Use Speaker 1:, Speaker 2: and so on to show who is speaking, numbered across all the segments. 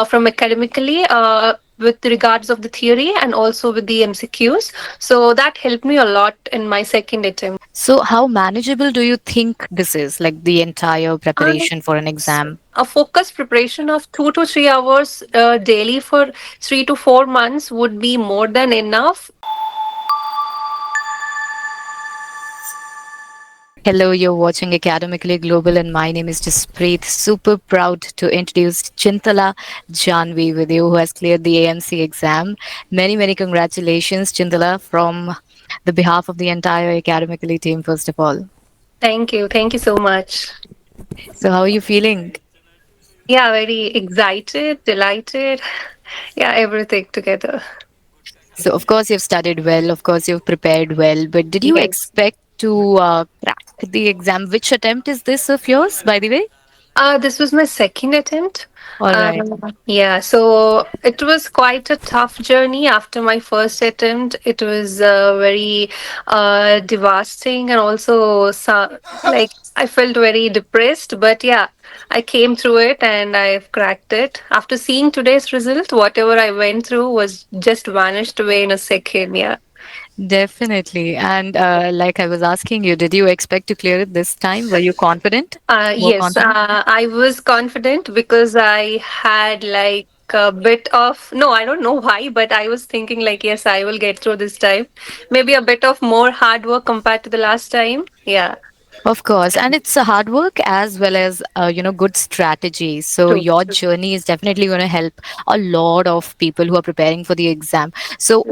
Speaker 1: from academically. With regards of the theory and also with the MCQs, so that helped me a lot in my second attempt.
Speaker 2: So, how manageable do you think this is, like the entire
Speaker 1: Um,
Speaker 2: preparation for an
Speaker 1: so
Speaker 2: exam?
Speaker 1: a focused preparation of 2 to 3 hours daily for 3 to 4 months would be more than enough.
Speaker 2: Hello, you're watching Academically Global, and my name is Jaspreet. Super proud to introduce Chintala Janvi with you, who has cleared the AMC exam. Many, many congratulations, Chintala, from the behalf of the entire Academically team, first of all.
Speaker 1: Thank you so much.
Speaker 2: So, how are you feeling?
Speaker 1: Yeah, very excited, delighted. Yeah, everything together.
Speaker 2: So, of course, you've studied well, of course, you've prepared well, but did you
Speaker 1: Yes.
Speaker 2: expect to crack the exam? Which attempt is this of yours, by the way?
Speaker 1: This was my second attempt.
Speaker 2: All right.
Speaker 1: Yeah, so it was quite a tough journey after my first attempt. It was very devastating and also like I felt very depressed. But yeah, I came through it and I've cracked it. After seeing today's result, whatever I went through was just vanished away in a second. Yeah.
Speaker 2: Definitely. And like I was asking you, did you expect to clear it this time? Were you confident? More
Speaker 1: Yes,
Speaker 2: confident?
Speaker 1: I was confident because I had like a bit of, no, I don't know why, but I was thinking like, yes, I will get through this time. Maybe a bit of more hard work compared to the last time. Yeah,
Speaker 2: Of course. And it's a hard work as well as, good strategy. So
Speaker 1: true.
Speaker 2: your journey is definitely going to help a lot of people who are preparing for the exam. So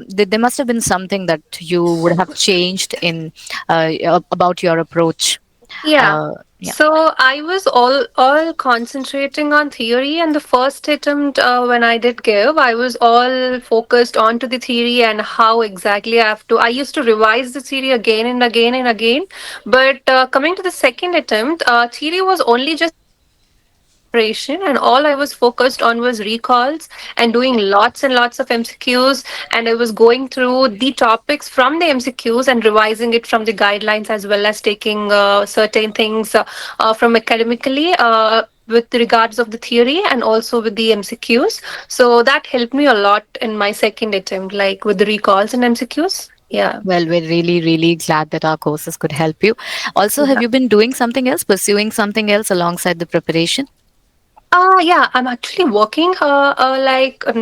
Speaker 2: there must have been something that you would have changed in about your approach.
Speaker 1: Yeah.
Speaker 2: Uh, yeah.
Speaker 1: So I was all concentrating on theory, and the first attempt when I did give, I was all focused onto the theory and how exactly I have to. I used to revise the theory again and again and again. But coming to the second attempt, theory was only just preparation, and all I was focused on was recalls and doing lots and lots of MCQs. And I was going through the topics from the MCQs and revising it from the guidelines, as well as taking certain things from academically. With regards of the theory and also with the MCQs, so that helped me a lot in my second attempt, like with the recalls and MCQs. Yeah.
Speaker 2: Well, we're really, really glad that our courses could help you. Also, have you been doing something else, pursuing something else alongside the preparation?
Speaker 1: Yeah, I'm actually working like a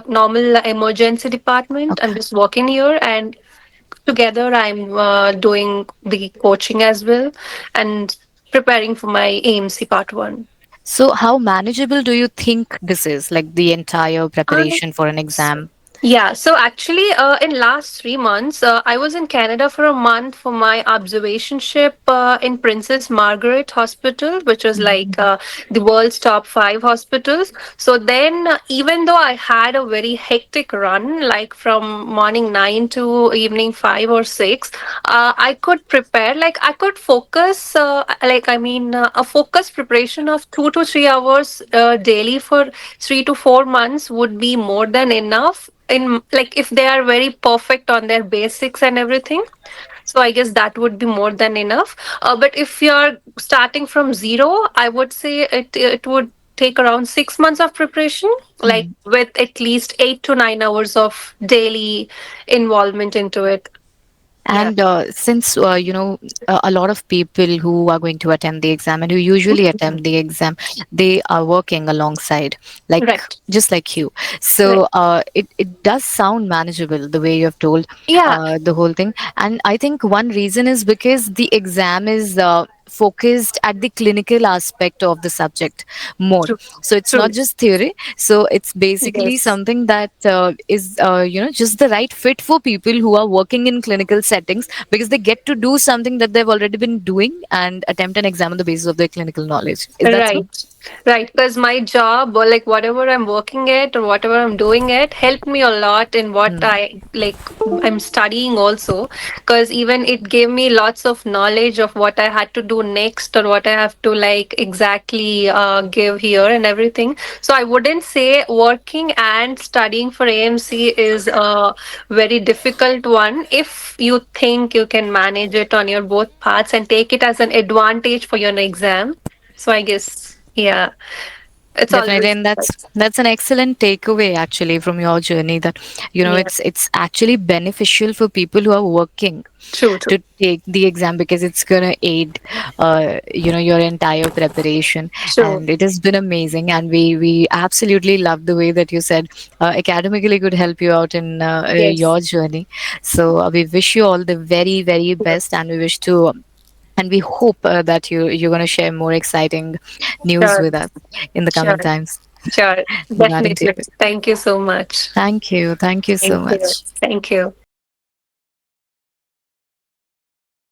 Speaker 1: normal emergency department. I'm
Speaker 2: Okay.
Speaker 1: just working here, and together I'm doing the coaching as well and preparing for my AMC part one.
Speaker 2: So, how manageable do you think this is, like the entire
Speaker 1: Um,
Speaker 2: preparation for an exam?
Speaker 1: Yeah, so actually, in last 3 months, I was in Canada for a month for my observationship in Princess Margaret Hospital, which was like the world's top 5 hospitals. So then, even though I had a very hectic run, like from morning 9 to evening 5 or 6, I could prepare, like I could focus, a focused preparation of 2 to 3 hours daily for 3 to 4 months would be more than enough in, like, if they are very perfect on their basics and everything. So I guess that would be more than enough. But if you're starting from zero, I would say it would take around 6 months of preparation, like
Speaker 2: Mhm.
Speaker 1: with at least 8 to 9 hours of daily involvement into it. Yeah.
Speaker 2: And since a lot of people who are going to attend the exam and who usually attend the exam, they are working alongside, like
Speaker 1: Right.
Speaker 2: just like you.
Speaker 1: Right.
Speaker 2: So it does sound manageable the way you have told
Speaker 1: Yeah.
Speaker 2: the whole thing. And I think one reason is because the exam is focused at the clinical aspect of the subject more.
Speaker 1: True.
Speaker 2: So it's not
Speaker 1: True.
Speaker 2: just theory. So it's basically
Speaker 1: Yes.
Speaker 2: something that is just the right fit for people who are working in clinical settings, because they get to do something that they've already been doing and attempt an exam on the basis of their clinical knowledge. Is that so?
Speaker 1: Right, right. Because my job or like whatever I'm working at or whatever I'm doing it helped me a lot in what
Speaker 2: Mm.
Speaker 1: I like I'm studying also. Because even it gave me lots of knowledge of what I had to do next or what I have to like exactly give here and everything. So I wouldn't say working and studying for AMC is a very difficult one if you think you can manage it on your both paths and take it as an advantage for your exam. So I guess, yeah. It's
Speaker 2: Definitely,
Speaker 1: always
Speaker 2: and that's an excellent takeaway actually from your journey. That
Speaker 1: yeah,
Speaker 2: it's actually beneficial for people who are working
Speaker 1: true, true,
Speaker 2: to take the exam because it's gonna aid, your entire preparation.
Speaker 1: true.
Speaker 2: And it has been amazing, and we absolutely love the way that you said academically could help you out in
Speaker 1: Yes,
Speaker 2: your journey. So we wish you all the very very best, and we wish to. And we hope that you're going to share more exciting news
Speaker 1: sure,
Speaker 2: with us in the
Speaker 1: sure,
Speaker 2: coming times
Speaker 1: sure.
Speaker 2: regarding to
Speaker 1: Definitely.
Speaker 2: it.
Speaker 1: Thank you so much.
Speaker 2: Thank you. Thank you so
Speaker 1: Thank you.
Speaker 2: much.
Speaker 1: Thank you.